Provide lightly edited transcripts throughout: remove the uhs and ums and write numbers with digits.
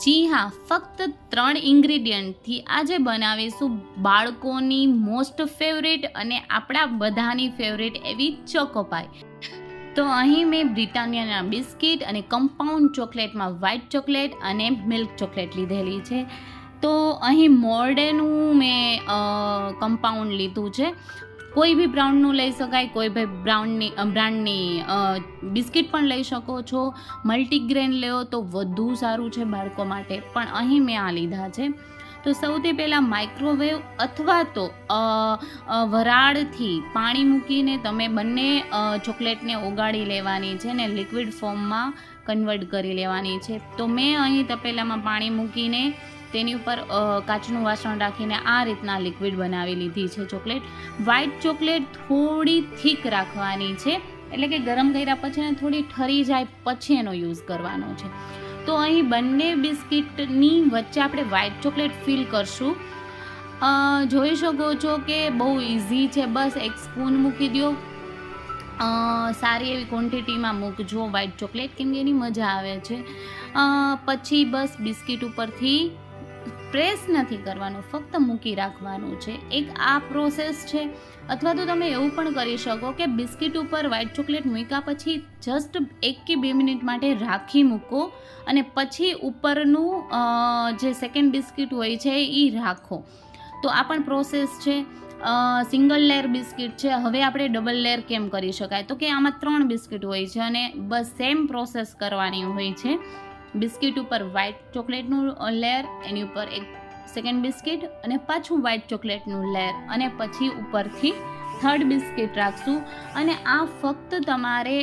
જી હા, ફક્ત 3 ઇન્ગ્રીડિયન્ટથી આજે બનાવીશું બાળકોની મોસ્ટ ફેવરેટ અને આપણા બધાની ફેવરેટ એવી ચોકોપાઈ. તો અહીં મેં બ્રિટાનિયાના બિસ્કિટ અને કમ્પાઉન્ડ ચોકલેટમાં વ્હાઇટ ચોકલેટ અને મિલ્ક ચોકલેટ લીધેલી છે. તો અહીં મોર્ડેનું મેં કમ્પાઉન્ડ લીધું છે. કોઈ બી બ્રાન્ડનું લઈ શકાય, કોઈ બી બ્રાન્ડની બિસ્કિટ પણ લઈ શકો છો. મલ્ટીગ્રેન લેવો તો વધુ સારું છે બાળકો માટે, પણ અહીં મેં આ લીધા છે. તો સૌથી પહેલાં માઇક્રોવેવ અથવા તો વરાળથી પાણી મૂકીને તમે બંને ચોકલેટને ઓગાળી લેવાની છે ને લિક્વિડ ફોર્મમાં કન્વર્ટ કરી લેવાની છે. તો મેં અહીં તપેલામાં પાણી મૂકીને તેની ઉપર કાચનું વાસણ રાખીને આ રીતના લિક્વિડ બનાવી લીધી છે ચોકલેટ. વ્હાઇટ ચોકલેટ થોડી થીક રાખવાની છે, એટલે કે ગરમ કર્યા પછી ને થોડી ઠરી જાય પછી એનો યુઝ કરવાનો છે. તો અહીં બંને બિસ્કિટની વચ્ચે આપણે વ્હાઇટ ચોકલેટ ફિલ કરશું. જોઈ શકો છો કે બહુ ઇઝી છે. બસ એક સ્પૂન મૂકી દો, સારી એવી ક્વોન્ટિટીમાં મૂકજો વ્હાઇટ ચોકલેટ, કેમ કે એની મજા આવે છે. પછી બસ બિસ્કિટ ઉપરથી પ્રેસ નથી કરવાનું, ફક્ત મૂકી રાખવાનું છે. એક આ પ્રોસેસ છે. અથવા તો તમે એવું પણ કરી શકો કે બિસ્કિટ ઉપર વ્હાઇટ ચોકલેટ મૂક્યા પછી જસ્ટ 1 કે 2 મિનિટ માટે રાખી મૂકો અને પછી ઉપરનું જે સેકન્ડ બિસ્કિટ હોય છે એ રાખો. તો આ પણ પ્રોસેસ છે. સિંગલ લેયર બિસ્કિટ છે, હવે આપણે ડબલ લેયર કેમ કરી શકાય? તો કે આમાં 3 બિસ્કિટ હોય છે અને બસ સેમ પ્રોસેસ કરવાની હોય છે. બિસ્કિટ ઉપર વ્હાઇટ ચોકલેટનું લેયર, એની ઉપર એક સેકન્ડ બિસ્કિટ અને પાછું વ્હાઇટ ચોકલેટનું લેયર અને પછી ઉપરથી 3rd બિસ્કિટ રાખશું. અને આ ફક્ત તમારે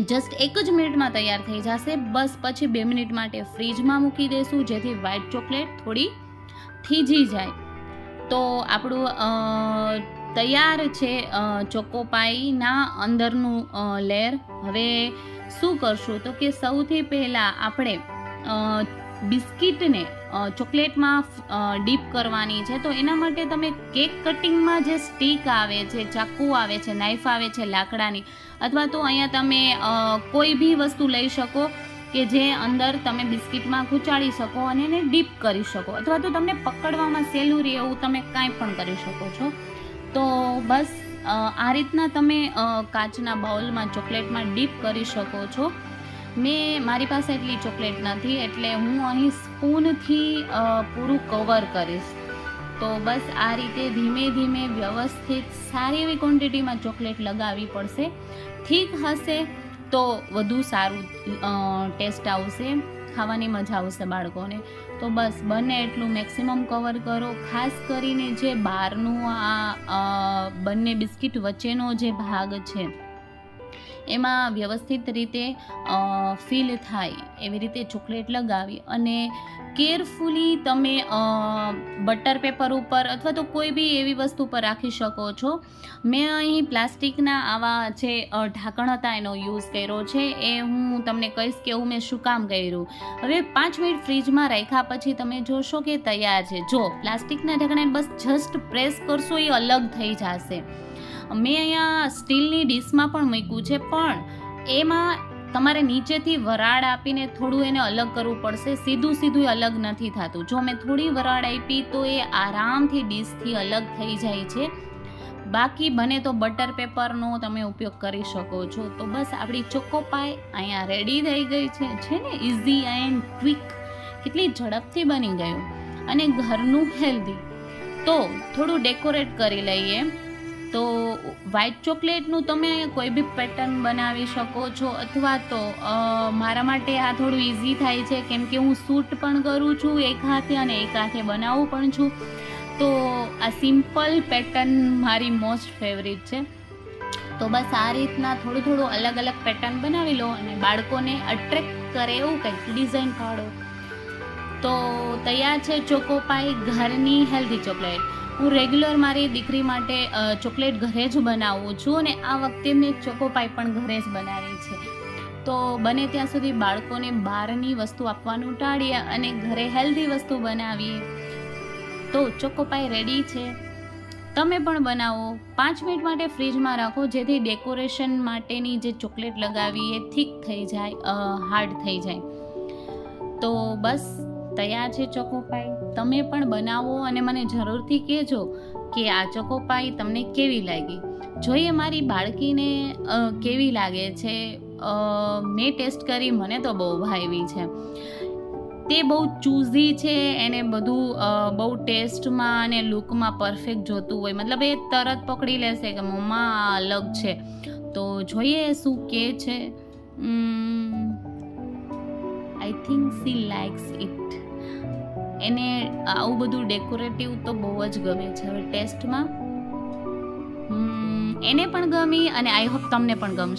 જસ્ટ 1 જ મિનિટમાં તૈયાર થઈ જશે. બસ પછી 2 મિનિટ માટે ફ્રીજમાં મૂકી દઈશું, જેથી વ્હાઇટ ચોકલેટ થોડી થીજી જાય. તો આપણું તૈયાર છે ચોકોપાઈના અંદરનું લેયર. હવે શું કરશું? તો કે સૌથી પહેલાં આપણે બિસ્કિટને ચોકલેટમાં ડીપ કરવાની છે. તો એના માટે તમે કેક કટિંગમાં જે સ્ટીક આવે છે, ચાકુ આવે છે, નાઇફ આવે છે લાકડાની, અથવા તો અહીંયા તમે કોઈ બી વસ્તુ લઈ શકો કે જે અંદર તમે બિસ્કિટમાં ખૂંચાડી શકો અને એને ડીપ કરી શકો, અથવા તો તમને પકડવામાં સહેલું રહે એવું તમે કાંઈ પણ કરી શકો છો. તો બસ આ રીતના તમે કાચના બાઉલમાં ચોકલેટમાં ડીપ કરી શકો છો. મારી પાસે એટલી ચોકલેટ નથી, એટલે હું અહીં સ્પૂનથી પૂરું કવર કરીશ. તો બસ આ રીતે ધીમે ધીમે વ્યવસ્થિત સારી એવી ક્વોન્ટિટીમાં ચોકલેટ લગાવવી પડશે. ઠીક હશે તો વધુ સારું ટેસ્ટ આવશે, ખાવાની મજા આવશે બાળકોને. તો બસ બને એટલું મેક્સિમમ કવર કરો. ખાસ કરીને જે બહારનું આ બંને બિસ્કિટ વચ્ચેનો જે ભાગ છે એમાં વ્યવસ્થિત રીતે ફિલ થાય એવી રીતે ચોકલેટ લગાવી અને કેરફુલી તમે બટર પેપર ઉપર અથવા તો કોઈ બી એવી વસ્તુ પર રાખી શકો છો. મેં અહીં પ્લાસ્ટિકના આવા જે ઢાંકણ હતા એનો યુઝ કર્યો છે. એ હું તમને કહીશ કે એવું મેં શું કામ કર્યું. હવે 5 મિનિટ ફ્રીજમાં રાખ્યા પછી તમે જોશો કે તૈયાર છે. જો પ્લાસ્ટિકના ઢાંકણાને બસ જસ્ટ પ્રેસ કરશો એ અલગ થઈ જશે. મેં અહીંયા સ્ટીલની ડીશમાં પણ મૂક્યું છે, પણ એમાં તમારે નીચેથી વરાળ આપીને થોડું એને અલગ કરવું પડશે. સીધું અલગ નથી થતું. જો મેં થોડી વરાળ આપી તો એ આરામથી ડીશથી અલગ થઈ જાય છે. બાકી બને તો બટર પેપરનો તમે ઉપયોગ કરી શકો છો. તો બસ આપણી ચોકોપાઈ અહીંયા રેડી થઈ ગઈ છે ને ઇઝી એન્ડ ક્વિક. કેટલી ઝડપથી બની ગયું અને ઘરનું હેલ્ધી. તો થોડું ડેકોરેટ કરી લઈએ. તો વ્હાઇટ ચોકલેટનું તમે કોઈ બી પેટર્ન બનાવી શકો છો, અથવા તો મારા માટે આ થોડું ઇઝી થાય છે કેમ કે હું શૂટ પણ કરું છું એક હાથે અને એક હાથે બનાવું પણ છું. તો આ સિમ્પલ પેટર્ન મારી મોસ્ટ ફેવરિટ છે. તો બસ આ રીતના થોડું અલગ અલગ પેટર્ન બનાવી લો અને બાળકોને અટ્રેક્ટ કરે એવું કંઈક ડિઝાઇન પાડો. તો તૈયાર છે ચોકોપાઈ, ઘરની હેલ્ધી ચોકલેટ. હું રેગ્યુલર મારી દીકરી માટે ચોકલેટ ઘરે જ બનાવું છું અને આ વખતે મેં ચોકોપાઈ પણ ઘરે જ બનાવી છે. તો બને ત્યાં સુધી બાળકોને બહારની વસ્તુ આપવાનું ટાળીએ અને ઘરે હેલ્ધી વસ્તુ બનાવીએ. તો ચોકોપાઈ રેડી છે, તમે પણ બનાવો. 5 મિનિટ માટે ફ્રીજમાં રાખો, જેથી ડેકોરેશન માટેની જે ચોકલેટ લગાવી એ થીક થઈ જાય, હાર્ડ થઈ જાય. તો બસ તૈયાર છે ચોકોપાઈ. તમે પણ બનાવો અને મને જરૂરથી કહેજો કે આ ચોકોપાઈ તમને કેવી લાગી. જોઈએ મારી બાળકીને કેવી લાગે છે. મેં ટેસ્ટ કરી, મને તો બહુ ભાવી છે. તે બહુ ચૂઝી છે, એને બધું બહુ ટેસ્ટમાં અને લુકમાં પરફેક્ટ જોતું હોય, મતલબ એ તરત પકડી લેશે કે મમ્મા આ અલગ છે. તો જોઈએ શું કે છે. I think C likes it. એને આવું બધું ડેકોરેટિવ તો બહુ જ ગમે છે. હવે ટેસ્ટમાં એને પણ ગમી અને આઈ હોપ તમને પણ ગમશે.